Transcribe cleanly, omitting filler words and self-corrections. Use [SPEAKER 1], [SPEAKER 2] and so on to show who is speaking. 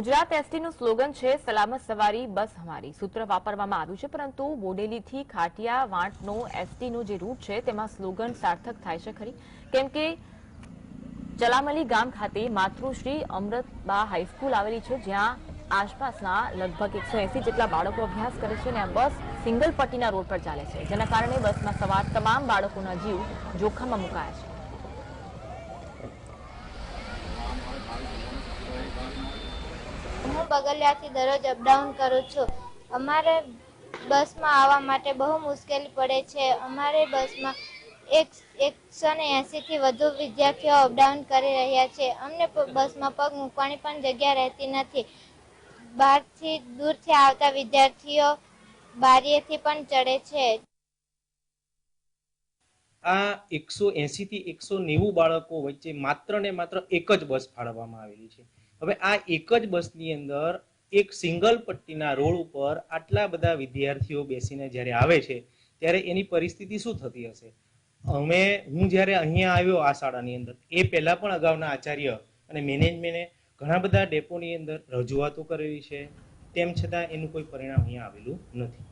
[SPEAKER 1] Gujarat એસટીનું slogan છે સલામત સવારી બસ હમારી સૂત્ર વાપરવામાં આવ્યું છે, પરંતુ બોડેલીથી ખાટિયા વાંટનો એસટીનો જે રૂટ છે તેમાં સ્લોગન સાર્થક થાય છે ખરી, કેમ કે ચલામલી ગામ ખાતે માતૃશ્રી અમૃતબા હાઈસ્કૂલ આવેલી છે, જ્યાં આસપાસના લગભગ 180 જેટલા બાળકો અભ્યાસ કરે છે અને આ બસ સિંગલ પટ્ટીના રોડ પર ચાલે છે, જેના કારણે બસમાં સવાર તમામ બાળકોના જીવ જોખમમાં મુકાયા છે।
[SPEAKER 2] હું બગલિયાથી દરરોજ અપડાઉન કરું છું। અમારે બસમાં આવવા માટે બહુ મુશ્કેલી પડે છે। અમારે બસમાં 180 થી વધુ વિદ્યાર્થીઓ અપડાઉન કરી રહ્યા છે। અમને બસમાં પગ મૂકવાની પણ જગ્યા રહેતી નથી। બહારથી દૂરથી આવતા વિદ્યાર્થીઓ બારીએથી પણ ચડે છે।
[SPEAKER 3] આ 180 થી 190 બાળકો વચ્ચે માત્ર ને માત્ર એક જ બસ ફાળવવામાં આવેલી છે। હવે આ એક જ બસની અંદર એક સિંગલ પટ્ટીના રોડ ઉપર આટલા બધા વિદ્યાર્થીઓ બેસીને જ્યારે આવે છે ત્યારે એની પરિસ્થિતિ શું થતી હશે। હું જ્યારે અહીંયા આવ્યો આ શાળાની અંદર એ પહેલા પણ અગાઉના આચાર્ય અને મેનેજમેન્ટે ઘણા બધા ડેપોની અંદર રજૂઆતો કરેલી છે, તેમ છતાં એનું કોઈ પરિણામ અહીંયા આવેલું નથી।